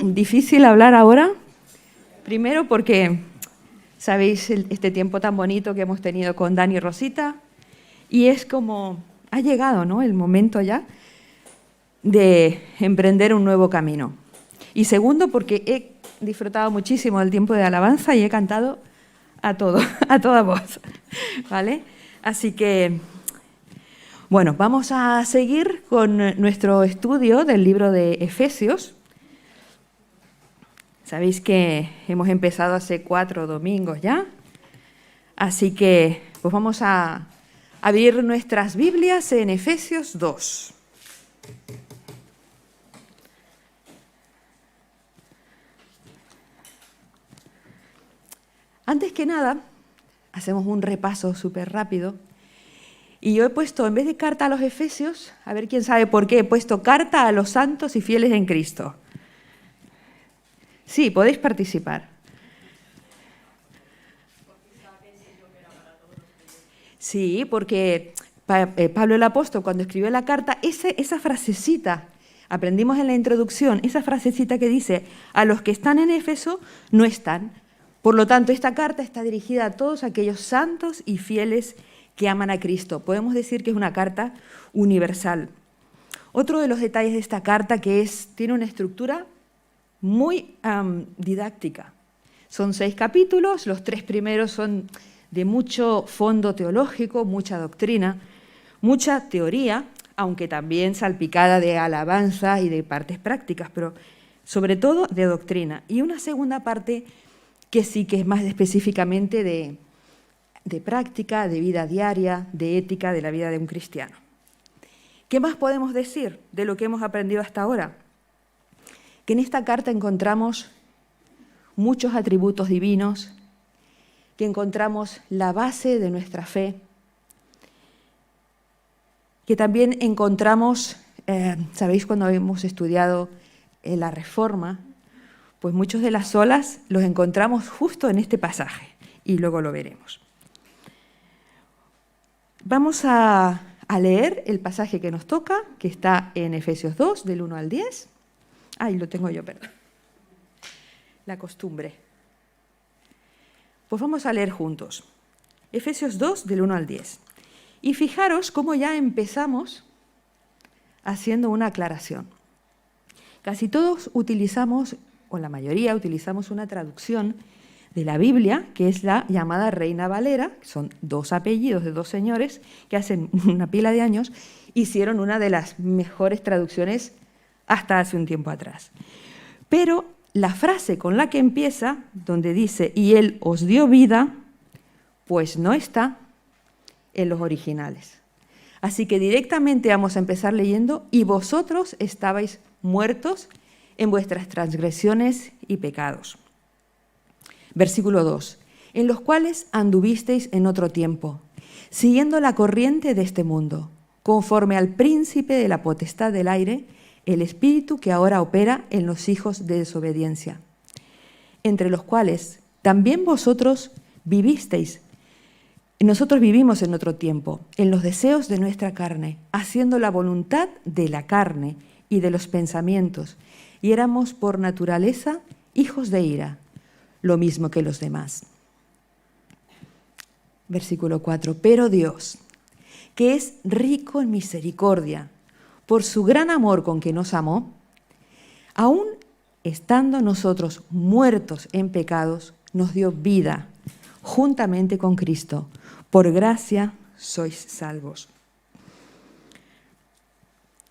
difícil hablar ahora, primero porque sabéis este tiempo tan bonito que hemos tenido con Dani y Rosita, y es como, ha llegado, ¿no?, el momento ya de emprender un nuevo camino. Y segundo, porque he disfrutado muchísimo del tiempo de alabanza y he cantado a toda voz, ¿vale? Así que, bueno, vamos a seguir con nuestro estudio del libro de Efesios. Sabéis que hemos empezado hace 4 domingos ya, así que pues vamos a abrir nuestras Biblias en Efesios 2. Antes que nada, hacemos un repaso súper rápido. Y yo he puesto, en vez de carta a los Efesios, a ver quién sabe por qué, he puesto carta a los santos y fieles en Cristo. Sí, podéis participar. Sí, porque Pablo el apóstol, cuando escribió la carta, esa frasecita, aprendimos en la introducción, esa frasecita que dice, a los que están en Éfeso no están. Por lo tanto, esta carta está dirigida a todos aquellos santos y fieles que aman a Cristo. Podemos decir que es una carta universal. Otro de los detalles de esta carta tiene una estructura muy didáctica. Son 6 capítulos, los 3 primeros son de mucho fondo teológico, mucha doctrina, mucha teoría, aunque también salpicada de alabanza y de partes prácticas, pero sobre todo de doctrina. Y una segunda parte que sí que es más específicamente de práctica, de vida diaria, de ética, de la vida de un cristiano. ¿Qué más podemos decir de lo que hemos aprendido hasta ahora? Que en esta carta encontramos muchos atributos divinos, que encontramos la base de nuestra fe, que también encontramos, sabéis cuando hemos estudiado la Reforma, pues muchos de las solas los encontramos justo en este pasaje y luego lo veremos. Vamos a leer el pasaje que nos toca, que está en Efesios 2, del 1 al 10. Ay, lo tengo yo, perdón. La costumbre. Pues vamos a leer juntos. Efesios 2, del 1 al 10. Y fijaros cómo ya empezamos haciendo una aclaración. Casi todos utilizamos, o la mayoría utilizamos una traducción de la Biblia, que es la llamada Reina Valera, que son 2 apellidos de 2 señores que hacen una pila de años, hicieron una de las mejores traducciones hasta hace un tiempo atrás. Pero la frase con la que empieza, donde dice, y Él os dio vida, pues no está en los originales. Así que directamente vamos a empezar leyendo, y vosotros estabais muertos en vuestras transgresiones y pecados. Versículo 2. En los cuales anduvisteis en otro tiempo, siguiendo la corriente de este mundo, conforme al príncipe de la potestad del aire, el espíritu que ahora opera en los hijos de desobediencia, entre los cuales también vosotros vivisteis. Nosotros vivimos en otro tiempo, en los deseos de nuestra carne, haciendo la voluntad de la carne y de los pensamientos, y éramos por naturaleza hijos de ira, lo mismo que los demás. Versículo 4. Pero Dios, que es rico en misericordia, por su gran amor con que nos amó, aun estando nosotros muertos en pecados, nos dio vida juntamente con Cristo. Por gracia sois salvos.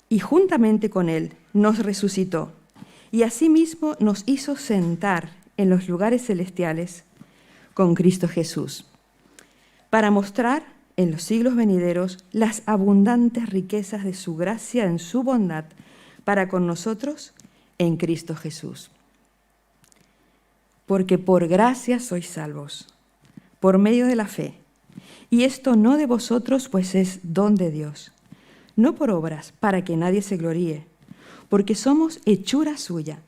Y juntamente con Él nos resucitó, y asimismo nos hizo sentar en los lugares celestiales con Cristo Jesús, para mostrar en los siglos venideros las abundantes riquezas de su gracia en su bondad para con nosotros en Cristo Jesús. Porque por gracia sois salvos, por medio de la fe, y esto no de vosotros, pues es don de Dios, no por obras, para que nadie se gloríe, porque somos hechura suya,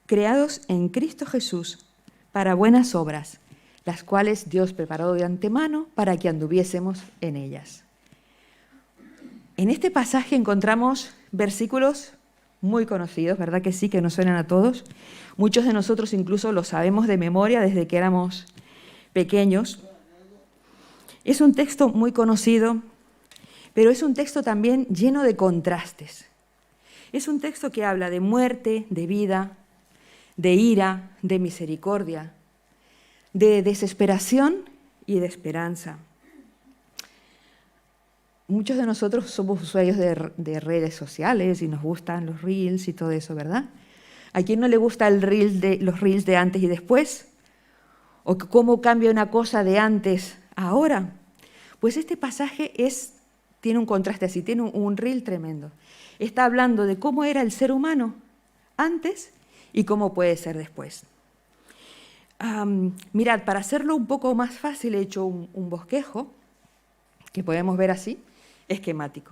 creados en Cristo Jesús para buenas obras, las cuales Dios preparó de antemano para que anduviésemos en ellas. En este pasaje encontramos versículos muy conocidos, ¿verdad que sí? Que nos suenan a todos. Muchos de nosotros incluso lo sabemos de memoria desde que éramos pequeños. Es un texto muy conocido, pero es un texto también lleno de contrastes. Es un texto que habla de muerte, de vida, de ira, de misericordia, de desesperación y de esperanza. Muchos de nosotros somos usuarios de redes sociales y nos gustan los reels y todo eso, ¿verdad? ¿A quién no le gusta los reels de antes y después? ¿O cómo cambia una cosa de antes a ahora? Pues este pasaje tiene un contraste así, tiene un reel tremendo. Está hablando de cómo era el ser humano antes y cómo puede ser después. Mirad, para hacerlo un poco más fácil he hecho un bosquejo que podemos ver así, esquemático.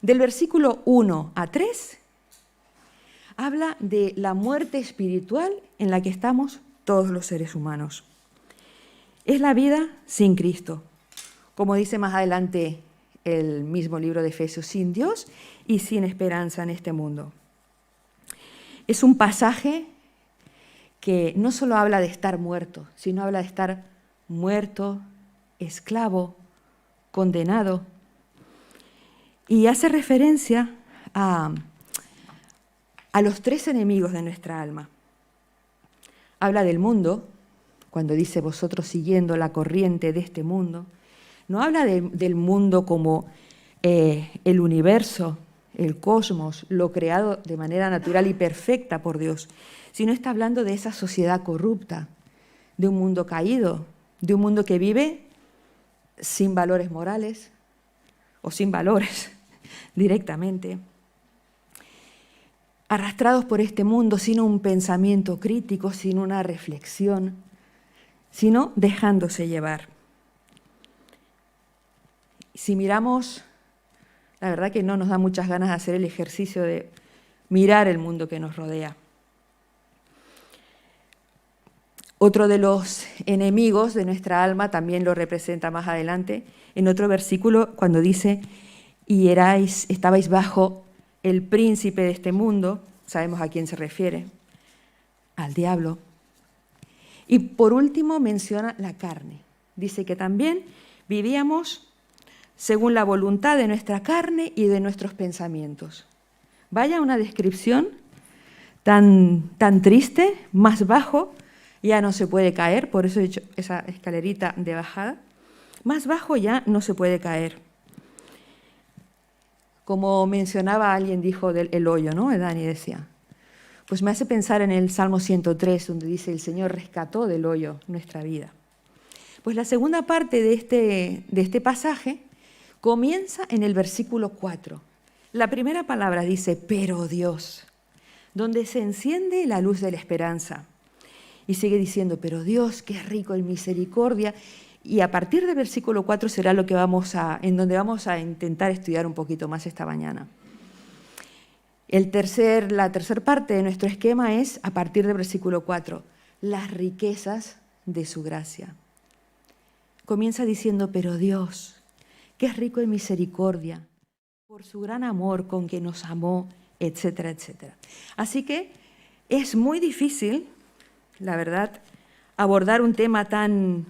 Del versículo 1 a 3 habla de la muerte espiritual en la que estamos todos los seres humanos. Es la vida sin Cristo, como dice más adelante el mismo libro de Efesios, sin Dios y sin esperanza en este mundo. Es un pasaje que no solo habla de estar muerto, sino habla de estar muerto, esclavo, condenado. Y hace referencia a los tres enemigos de nuestra alma. Habla del mundo, cuando dice vosotros siguiendo la corriente de este mundo. No habla del mundo como el universo, el cosmos, lo creado de manera natural y perfecta por Dios, sino está hablando de esa sociedad corrupta, de un mundo caído, de un mundo que vive sin valores morales o sin valores directamente, arrastrados por este mundo sin un pensamiento crítico, sin una reflexión, sino dejándose llevar. Si miramos, la verdad que no nos da muchas ganas de hacer el ejercicio de mirar el mundo que nos rodea. Otro de los enemigos de nuestra alma también lo representa más adelante, en otro versículo, cuando dice, y estabais bajo el príncipe de este mundo, sabemos a quién se refiere, al diablo. Y por último menciona la carne. Dice que también vivíamos según la voluntad de nuestra carne y de nuestros pensamientos. Vaya una descripción tan triste, más bajo, ya no se puede caer, por eso he hecho esa escalerita de bajada. Más bajo ya no se puede caer. Como mencionaba alguien, dijo el hoyo, ¿no? Dani decía. Pues me hace pensar en el Salmo 103, donde dice, el Señor rescató del hoyo nuestra vida. Pues la segunda parte de este pasaje comienza en el versículo 4. La primera palabra dice, pero Dios, donde se enciende la luz de la esperanza. Y sigue diciendo, pero Dios, que es rico en misericordia. Y a partir del versículo 4 será lo que en donde vamos a intentar estudiar un poquito más esta mañana. La tercera parte de nuestro esquema es, a partir del versículo 4, las riquezas de su gracia. Comienza diciendo, pero Dios, que es rico en misericordia, por su gran amor con que nos amó, etcétera, etcétera. Así que es muy difícil, la verdad, abordar un tema tan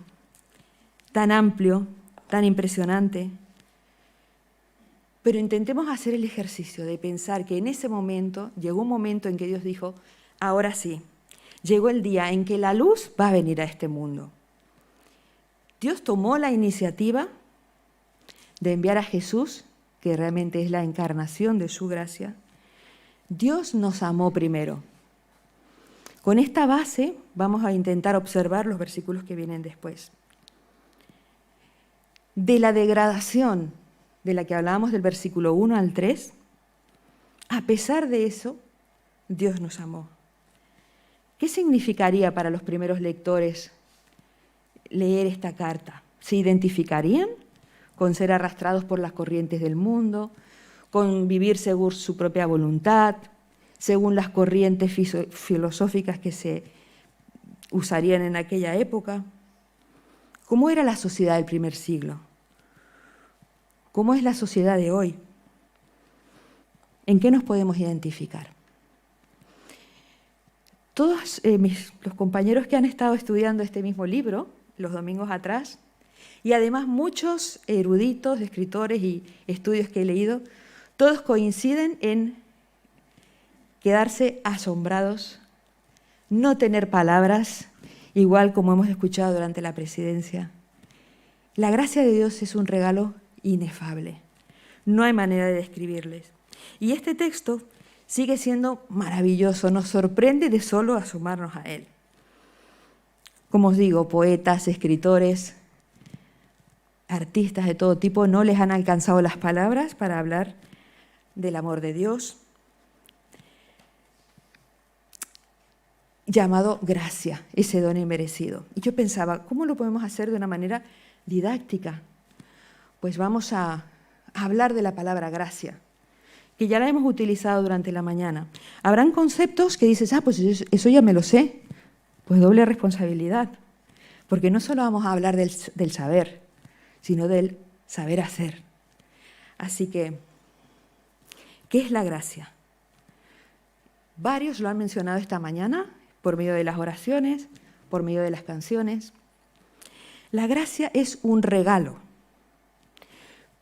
amplio, tan impresionante, pero intentemos hacer el ejercicio de pensar que en ese momento, llegó un momento en que Dios dijo, ahora sí, llegó el día en que la luz va a venir a este mundo. Dios tomó la iniciativa de enviar a Jesús, que realmente es la encarnación de su gracia. Dios nos amó primero. Con esta base vamos a intentar observar los versículos que vienen después. De la degradación de la que hablábamos del versículo 1 al 3, a pesar de eso, Dios nos amó. ¿Qué significaría para los primeros lectores leer esta carta? ¿Se identificarían con ser arrastrados por las corrientes del mundo, con vivir según su propia voluntad, según las corrientes filosóficas que se usarían en aquella época? ¿Cómo era la sociedad del primer siglo? ¿Cómo es la sociedad de hoy? ¿En qué nos podemos identificar? Todos los compañeros que han estado estudiando este mismo libro, los domingos atrás, y además muchos eruditos, escritores y estudios que he leído, todos coinciden en quedarse asombrados, no tener palabras, igual como hemos escuchado durante la presidencia. La gracia de Dios es un regalo inefable. No hay manera de describirles. Y este texto sigue siendo maravilloso, nos sorprende de solo asomarnos a él. Como os digo, poetas, escritores, artistas de todo tipo no les han alcanzado las palabras para hablar del amor de Dios, llamado gracia, ese don inmerecido. Y yo pensaba, ¿cómo lo podemos hacer de una manera didáctica? Pues vamos a hablar de la palabra gracia, que ya la hemos utilizado durante la mañana. Habrán conceptos que dices, pues eso ya me lo sé. Pues doble responsabilidad, porque no solo vamos a hablar del saber, sino del saber hacer. Así que, ¿qué es la gracia? Varios lo han mencionado esta mañana, por medio de las oraciones, por medio de las canciones. La gracia es un regalo.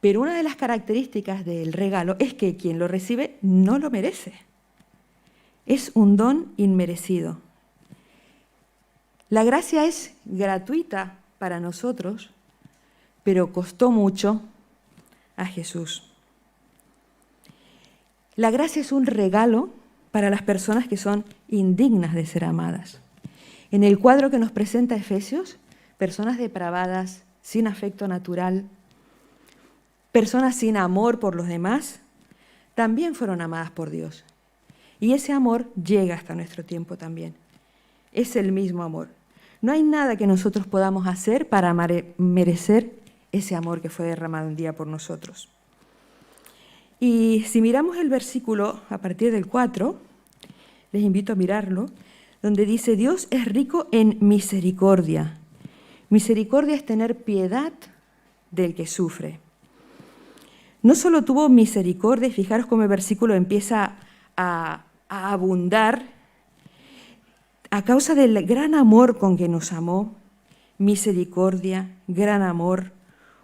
Pero una de las características del regalo es que quien lo recibe no lo merece. Es un don inmerecido. La gracia es gratuita para nosotros, pero costó mucho a Jesús. La gracia es un regalo para las personas que son indignas de ser amadas. En el cuadro que nos presenta Efesios, personas depravadas, sin afecto natural, personas sin amor por los demás, también fueron amadas por Dios. Y ese amor llega hasta nuestro tiempo también. Es el mismo amor. No hay nada que nosotros podamos hacer para merecer ese amor que fue derramado un día por nosotros. Y si miramos el versículo a partir del 4, les invito a mirarlo, donde dice, Dios es rico en misericordia. Misericordia es tener piedad del que sufre. No solo tuvo misericordia, y fijaros cómo el versículo empieza a abundar, a causa del gran amor con que nos amó, misericordia, gran amor,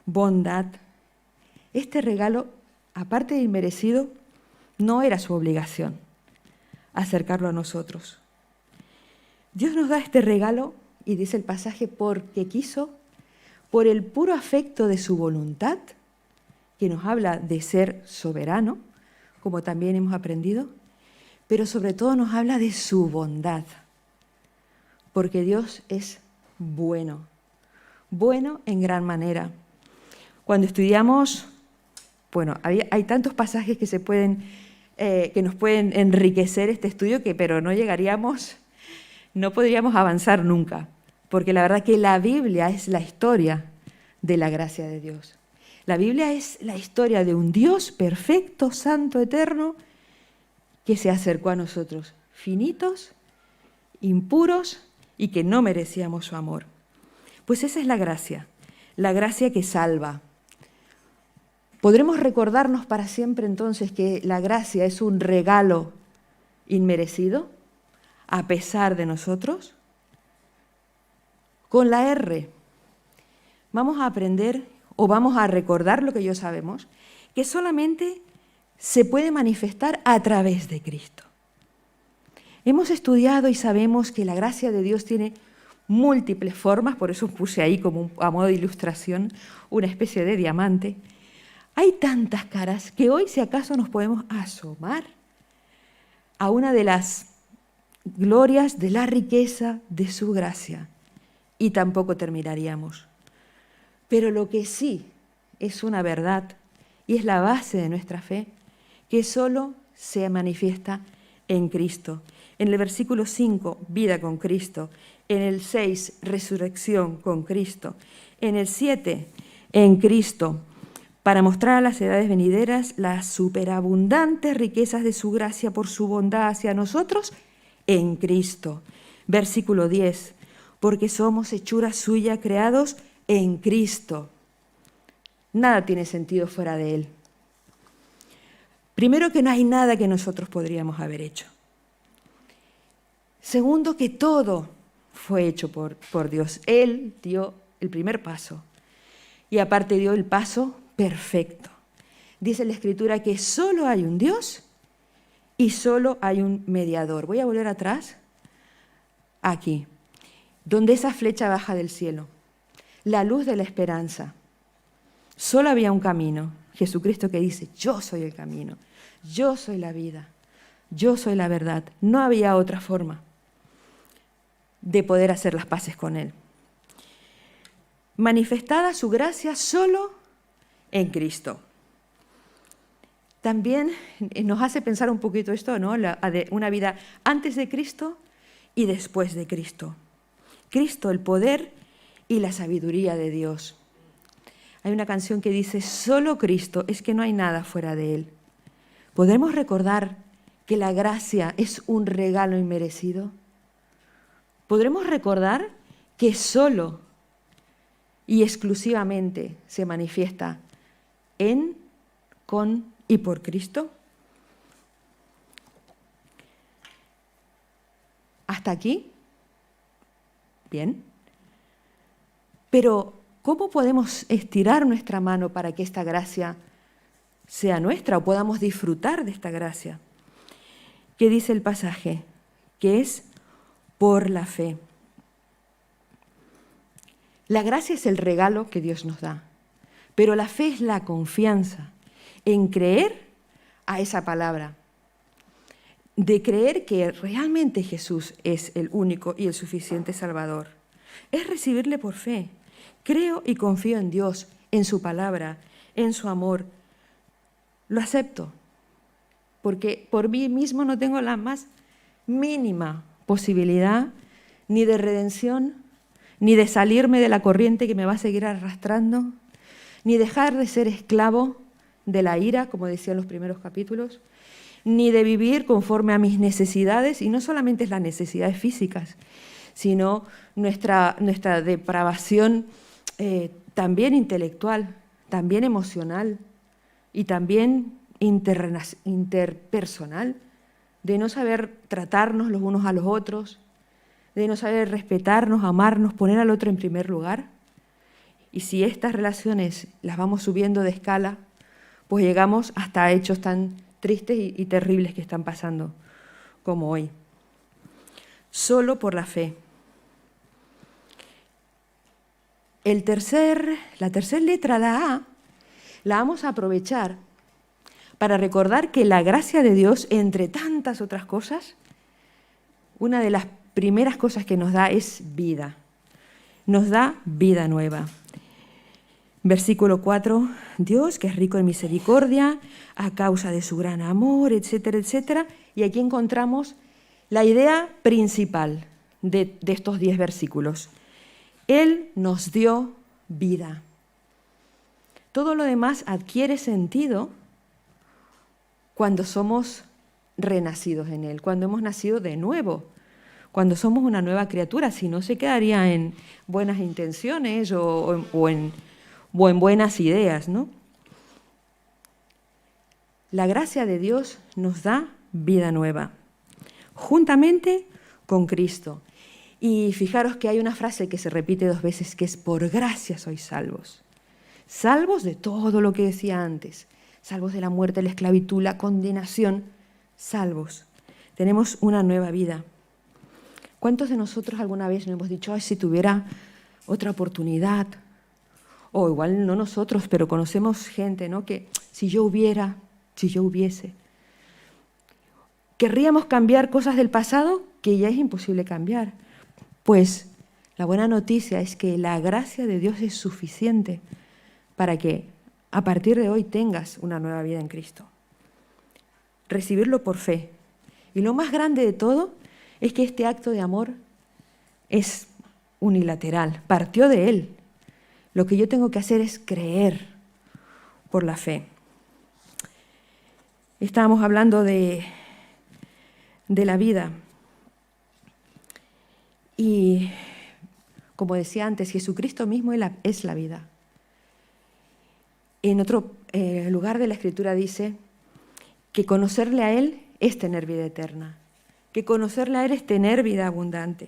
bondad. Este regalo, aparte de inmerecido, no era su obligación acercarlo a nosotros. Dios nos da este regalo, y dice el pasaje, porque quiso, por el puro afecto de su voluntad, que nos habla de ser soberano, como también hemos aprendido, pero sobre todo nos habla de su bondad, porque Dios es bueno, bueno en gran manera. Cuando estudiamos, hay tantos pasajes que que nos pueden enriquecer este estudio, pero no podríamos avanzar nunca, porque la verdad que la Biblia es la historia de la gracia de Dios. La Biblia es la historia de un Dios perfecto, santo, eterno, que se acercó a nosotros, finitos, impuros y que no merecíamos su amor. Pues esa es la gracia que salva. ¿Podremos recordarnos para siempre entonces que la gracia es un regalo inmerecido, a pesar de nosotros? Con la R vamos a aprender o vamos a recordar lo que ya sabemos, que solamente se puede manifestar a través de Cristo. Hemos estudiado y sabemos que la gracia de Dios tiene múltiples formas, por eso puse ahí como a modo de ilustración una especie de diamante. Hay tantas caras que hoy, si acaso, nos podemos asomar a una de las glorias de la riqueza de su gracia y tampoco terminaríamos. Pero lo que sí es una verdad y es la base de nuestra fe, que solo se manifiesta en Cristo. En el versículo 5, vida con Cristo. En el 6, resurrección con Cristo. En el 7, en Cristo, para mostrar a las edades venideras las superabundantes riquezas de su gracia por su bondad hacia nosotros en Cristo. Versículo 10, porque somos hechura suya, creados en Cristo. Nada tiene sentido fuera de Él. Primero, que no hay nada que nosotros podríamos haber hecho. Segundo, que todo fue hecho por Dios. Él dio el primer paso y aparte dio el paso perfecto. Dice la Escritura que solo hay un Dios y solo hay un mediador. Voy a volver atrás, aquí, donde esa flecha baja del cielo, la luz de la esperanza. Solo había un camino, Jesucristo, que dice: yo soy el camino, yo soy la vida, yo soy la verdad. No había otra forma de poder hacer las paces con Él. Manifestada su gracia solo en Cristo. También nos hace pensar un poquito esto, ¿no? Una vida antes de Cristo y después de Cristo. Cristo, el poder y la sabiduría de Dios. Hay una canción que dice: solo Cristo, es que no hay nada fuera de Él. ¿Podemos recordar que la gracia es un regalo inmerecido? ¿Podremos recordar que solo y exclusivamente se manifiesta en, con y por Cristo? ¿Hasta aquí? Bien. Pero, ¿cómo podemos estirar nuestra mano para que esta gracia sea nuestra o podamos disfrutar de esta gracia? ¿Qué dice el pasaje? Que es por la fe. La gracia es el regalo que Dios nos da, pero la fe es la confianza en creer a esa palabra, de creer que realmente Jesús es el único y el suficiente Salvador. Es recibirle por fe. Creo y confío en Dios, en su palabra, en su amor. Lo acepto, porque por mí mismo no tengo la más mínima posibilidad ni de redención, ni de salirme de la corriente que me va a seguir arrastrando, ni dejar de ser esclavo de la ira, como decían los primeros capítulos, ni de vivir conforme a mis necesidades, y no solamente las necesidades físicas, sino nuestra depravación también intelectual, también emocional y también interpersonal, de no saber tratarnos los unos a los otros, de no saber respetarnos, amarnos, poner al otro en primer lugar. Y si estas relaciones las vamos subiendo de escala, pues llegamos hasta hechos tan tristes y terribles que están pasando como hoy. Solo por la fe. La tercera letra, la A, la vamos a aprovechar para recordar que la gracia de Dios, entre tantas otras cosas, una de las primeras cosas que nos da es vida. Nos da vida nueva. Versículo 4, Dios, que es rico en misericordia, a causa de su gran amor, etcétera, etcétera. Y aquí encontramos la idea principal de estos 10 versículos. Él nos dio vida. Todo lo demás adquiere sentido cuando somos renacidos en Él, cuando hemos nacido de nuevo, cuando somos una nueva criatura. Si no, se quedaría en buenas intenciones o en buenas ideas, ¿no? La gracia de Dios nos da vida nueva, juntamente con Cristo. Y fijaros que hay una frase que se repite 2 veces, que es: por gracia sois salvos. Salvos de todo lo que decía antes, salvos de la muerte, la esclavitud, la condenación, salvos. Tenemos una nueva vida. ¿Cuántos de nosotros alguna vez nos hemos dicho: ay, si tuviera otra oportunidad? O igual no nosotros, pero conocemos gente, ¿no? Que si yo hubiese. ¿Querríamos cambiar cosas del pasado que ya es imposible cambiar? Pues la buena noticia es que la gracia de Dios es suficiente para que a partir de hoy tengas una nueva vida en Cristo. Recibirlo por fe. Y lo más grande de todo es que este acto de amor es unilateral, partió de Él. Lo que yo tengo que hacer es creer por la fe. Estábamos hablando de la vida. Y como decía antes, Jesucristo mismo es la vida. En otro lugar de la Escritura dice que conocerle a Él es tener vida eterna, que conocerle a Él es tener vida abundante.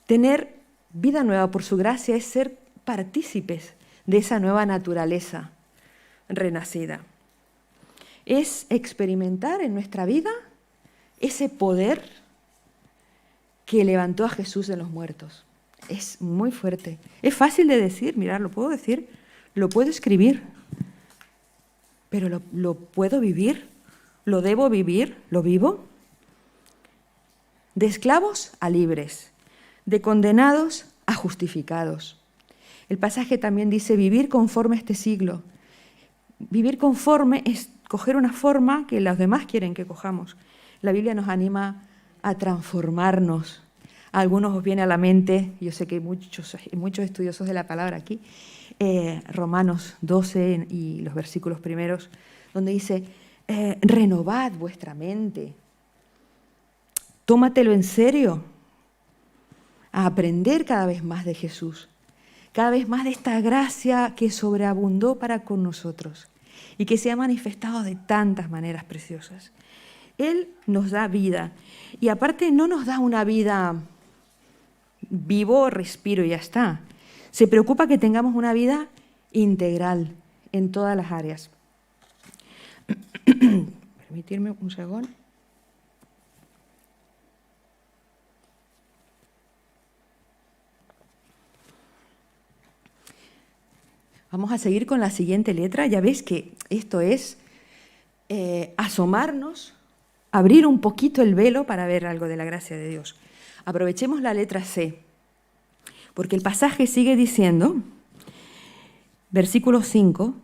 Tener vida nueva por su gracia es ser partícipes de esa nueva naturaleza renacida. Es experimentar en nuestra vida ese poder que levantó a Jesús de los muertos. Es muy fuerte. Es fácil de decir, mirad, lo puedo decir, lo puedo escribir, pero lo puedo vivir, lo debo vivir, lo vivo. De esclavos a libres, de condenados a justificados. El pasaje también dice vivir conforme a este siglo. Vivir conforme es coger una forma que los demás quieren que cojamos. La Biblia nos anima a transformarnos. A algunos os viene a la mente, yo sé que hay muchos estudiosos de la palabra aquí, Romanos 12 y los versículos primeros, donde dice, renovad vuestra mente, tómatelo en serio, a aprender cada vez más de Jesús, cada vez más de esta gracia que sobreabundó para con nosotros y que se ha manifestado de tantas maneras preciosas. Él nos da vida y aparte no nos da una vida vivo, respiro y ya está. Se preocupa que tengamos una vida integral en todas las áreas. Permitirme un segundo. Vamos a seguir con la siguiente letra. Ya ves que esto es asomarnos, abrir un poquito el velo para ver algo de la gracia de Dios. Aprovechemos la letra C, porque el pasaje sigue diciendo, versículo 5,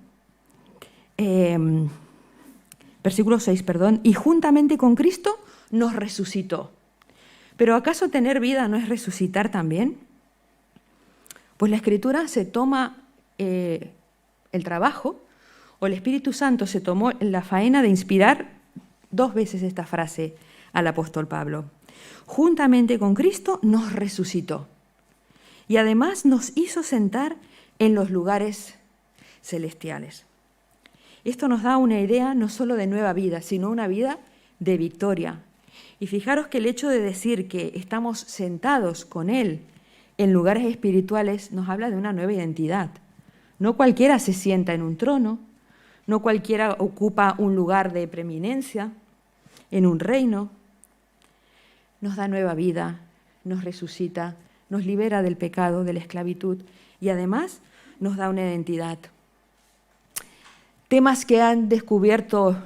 versículo 6, y juntamente con Cristo nos resucitó. ¿Pero acaso tener vida no es resucitar también? Pues la Escritura se toma el trabajo, o el Espíritu Santo se tomó la faena de inspirar 2 veces esta frase al apóstol Pablo. Juntamente con Cristo nos resucitó y además nos hizo sentar en los lugares celestiales. Esto nos da una idea no solo de nueva vida, sino una vida de victoria. Y fijaros que el hecho de decir que estamos sentados con Él en lugares espirituales nos habla de una nueva identidad. No cualquiera se sienta en un trono, no cualquiera ocupa un lugar de preeminencia en un reino. Nos da nueva vida, nos resucita, nos libera del pecado, de la esclavitud y además nos da una identidad. Temas que han descubierto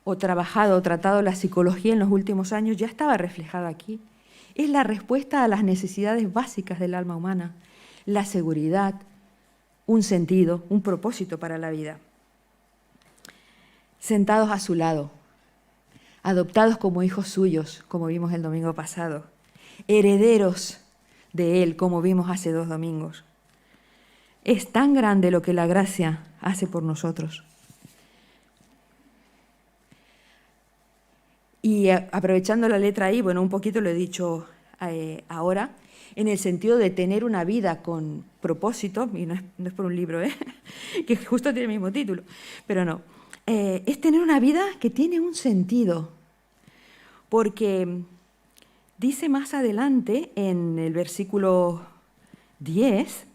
o trabajado o tratado la psicología en los últimos años ya estaba reflejado aquí. Es la respuesta a las necesidades básicas del alma humana, la seguridad, un sentido, un propósito para la vida. Sentados a su lado, adoptados como hijos suyos, como vimos el domingo pasado, herederos de Él, como vimos hace 2 domingos. Es tan grande lo que la gracia hace por nosotros. Y aprovechando la letra I, bueno, un poquito lo he dicho ahora, en el sentido de tener una vida con propósito, y no es por un libro, que justo tiene el mismo título, pero no, es tener una vida que tiene un sentido, porque dice más adelante en el versículo 10,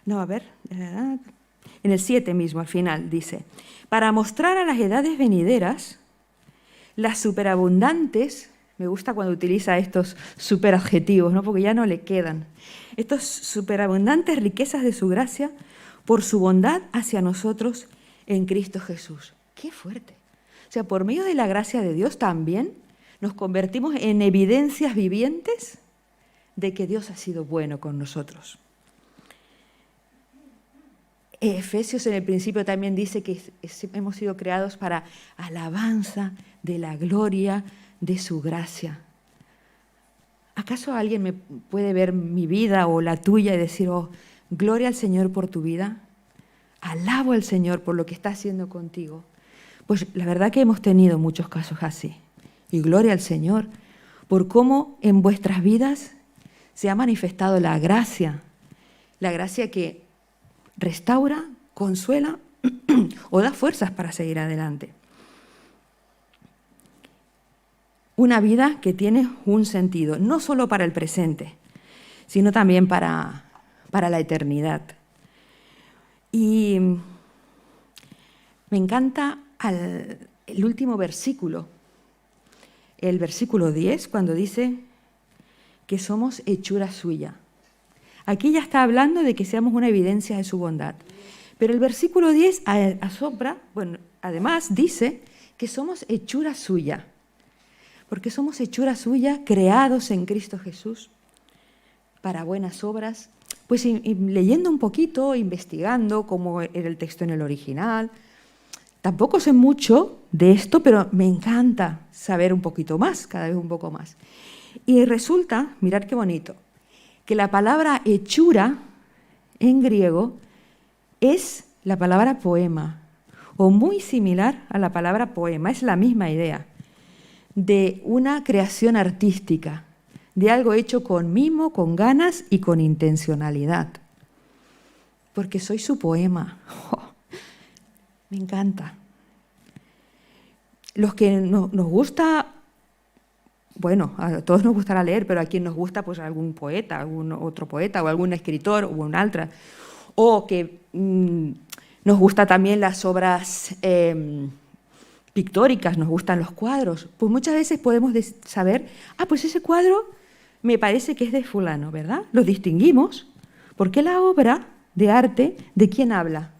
en el 7 mismo, al final, dice, para mostrar a las edades venideras las superabundantes, me gusta cuando utiliza estos superadjetivos, ¿no? Porque ya no le quedan, estas superabundantes riquezas de su gracia por su bondad hacia nosotros en Cristo Jesús. ¡Qué fuerte! O sea, por medio de la gracia de Dios también nos convertimos en evidencias vivientes de que Dios ha sido bueno con nosotros. Efesios en el principio también dice que hemos sido creados para alabanza de la gloria de su gracia. ¿Acaso alguien me puede ver mi vida o la tuya y decir, oh, gloria al Señor por tu vida? Alabo al Señor por lo que está haciendo contigo. Pues la verdad que hemos tenido muchos casos así. Y gloria al Señor por cómo en vuestras vidas se ha manifestado la gracia que restaura, consuela o da fuerzas para seguir adelante. Una vida que tiene un sentido, no solo para el presente, sino también para la eternidad. Y me encanta el último versículo, el versículo 10, cuando dice que somos hechura suya. Aquí ya está hablando de que seamos una evidencia de su bondad. Pero el versículo 10 además dice que somos hechura suya. Porque somos hechura suya, creados en Cristo Jesús para buenas obras. Pues leyendo un poquito, investigando cómo era el texto en el original. Tampoco sé mucho de esto, pero me encanta saber un poquito más, cada vez un poco más. Y resulta, mirad qué bonito, que la palabra hechura en griego es la palabra poema, o muy similar a la palabra poema, es la misma idea, de una creación artística, de algo hecho con mimo, con ganas y con intencionalidad. Porque soy su poema. Oh, me encanta. Los que nos gusta, bueno, a todos nos gustará leer, pero a quien nos gusta pues algún poeta, algún otro poeta o algún escritor o un altra, o que nos gusta también las obras pictóricas, nos gustan los cuadros, pues muchas veces podemos saber, pues ese cuadro me parece que es de fulano, ¿verdad? Lo distinguimos, porque la obra de arte, ¿de quién habla?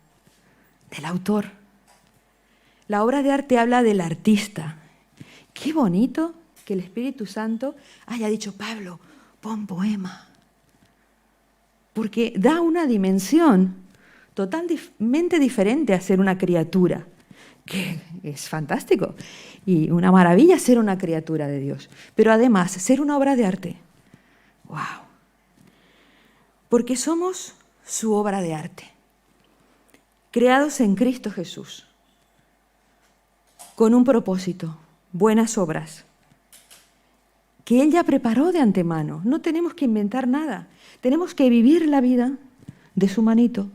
Del autor. La obra de arte habla del artista. Qué bonito que el Espíritu Santo haya dicho, Pablo, pon poema. Porque da una dimensión totalmente diferente a ser una criatura, que es fantástico y una maravilla ser una criatura de Dios, pero además ser una obra de arte. ¡Wow! Porque somos su obra de arte, creados en Cristo Jesús, con un propósito, buenas obras, que Él ya preparó de antemano. No tenemos que inventar nada, tenemos que vivir la vida de su manito,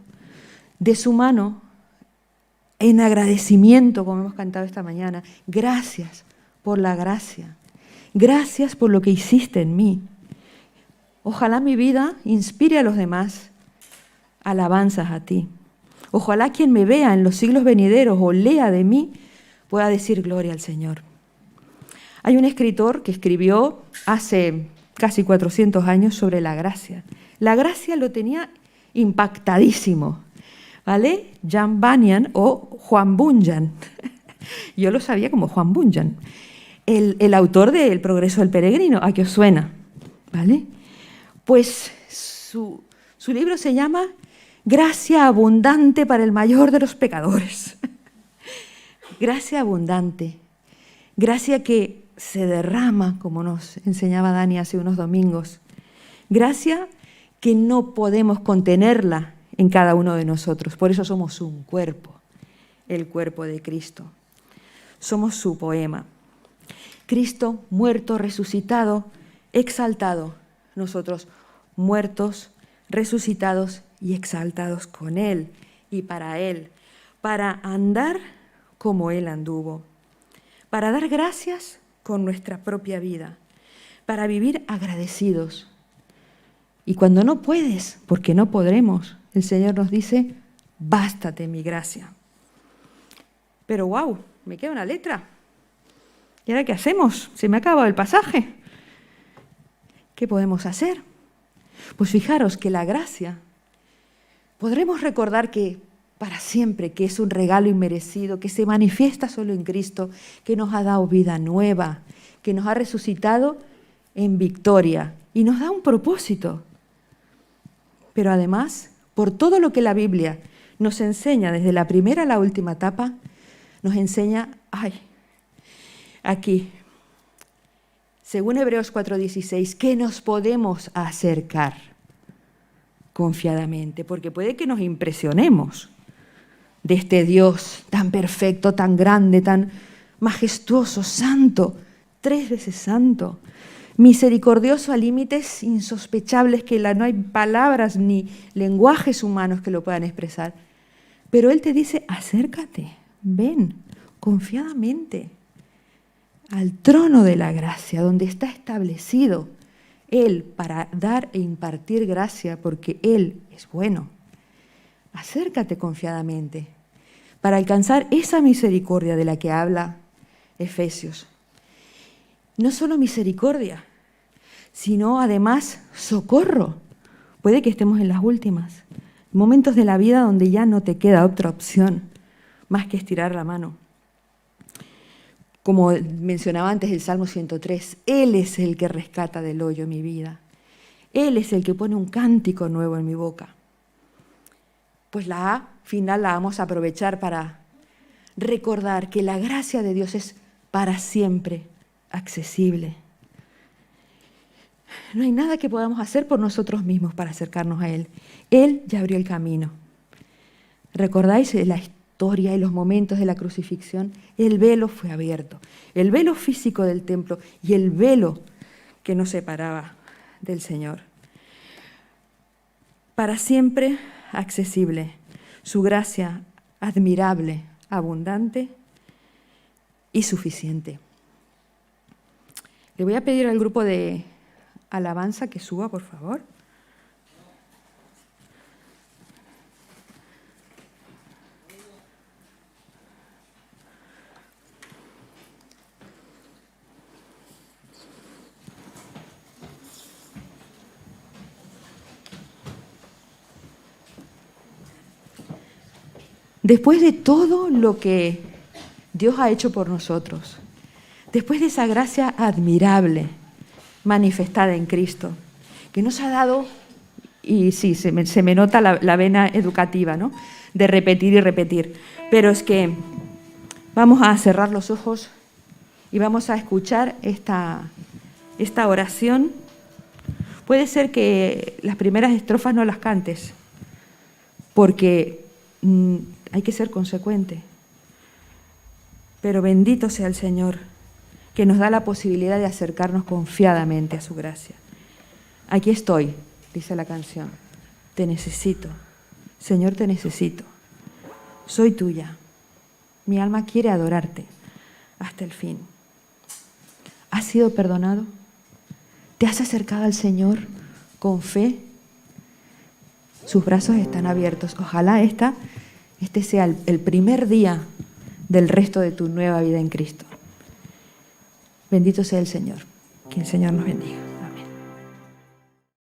de su mano, en agradecimiento, como hemos cantado esta mañana. Gracias por la gracia. Gracias por lo que hiciste en mí. Ojalá mi vida inspire a los demás alabanzas a ti. Ojalá quien me vea en los siglos venideros o lea de mí pueda decir gloria al Señor. Hay un escritor que escribió hace casi 400 años sobre la gracia. La gracia lo tenía impactadísimo, ¿vale? Jan Bunyan o Juan Bunyan. Yo lo sabía como Juan Bunyan. El autor de El progreso del peregrino, ¿a qué os suena? ¿Vale? Pues su libro se llama Gracia abundante para el mayor de los pecadores. Gracia abundante. Gracia que se derrama, como nos enseñaba Dani hace unos domingos. Gracia que no podemos contenerla en cada uno de nosotros. Por eso somos un cuerpo, el cuerpo de Cristo. Somos su poema. Cristo muerto, resucitado, exaltado. Nosotros muertos, resucitados y exaltados con Él y para Él, para andar como Él anduvo, para dar gracias con nuestra propia vida, para vivir agradecidos. Y cuando no puedes, porque no podremos, el Señor nos dice, bástate mi gracia. Pero wow, me queda una letra. ¿Y ahora qué hacemos? Se me ha acabado el pasaje. ¿Qué podemos hacer? Pues fijaros que la gracia, podremos recordar que para siempre, que es un regalo inmerecido, que se manifiesta solo en Cristo, que nos ha dado vida nueva, que nos ha resucitado en victoria y nos da un propósito. Pero además, por todo lo que la Biblia nos enseña desde la primera a la última etapa, nos enseña, aquí, según Hebreos 4:16, que nos podemos acercar confiadamente, porque puede que nos impresionemos de este Dios tan perfecto, tan grande, tan majestuoso, santo, 3 veces santo, misericordioso a límites insospechables que no hay palabras ni lenguajes humanos que lo puedan expresar. Pero Él te dice, acércate, ven confiadamente al trono de la gracia, donde está establecido Él para dar e impartir gracia, porque Él es bueno. Acércate confiadamente para alcanzar esa misericordia de la que habla Efesios. No solo misericordia, sino además socorro. Puede que estemos en las últimas, momentos de la vida donde ya no te queda otra opción más que estirar la mano. Como mencionaba antes el Salmo 103, Él es el que rescata del hoyo mi vida. Él es el que pone un cántico nuevo en mi boca. Pues la A final la vamos a aprovechar para recordar que la gracia de Dios es para siempre accesible. No hay nada que podamos hacer por nosotros mismos para acercarnos a Él. Él ya abrió el camino. ¿Recordáis la historia y los momentos de la crucifixión? El velo fue abierto. El velo físico del templo y el velo que nos separaba del Señor. Para siempre accesible. Su gracia admirable, abundante y suficiente. Le voy a pedir al grupo de alabanza que suba, por favor. Después de todo lo que Dios ha hecho por nosotros, después de esa gracia admirable manifestada en Cristo, que nos ha dado, y sí, se me nota la vena educativa, ¿no?, de repetir y repetir, pero es que vamos a cerrar los ojos y vamos a escuchar esta oración. Puede ser que las primeras estrofas no las cantes, porque hay que ser consecuente. Pero bendito sea el Señor, que nos da la posibilidad de acercarnos confiadamente a su gracia. Aquí estoy, dice la canción. Te necesito. Señor, te necesito. Soy tuya. Mi alma quiere adorarte hasta el fin. ¿Has sido perdonado? ¿Te has acercado al Señor con fe? Sus brazos están abiertos. Ojalá este sea el primer día del resto de tu nueva vida en Cristo. Bendito sea el Señor. Que el Señor nos bendiga.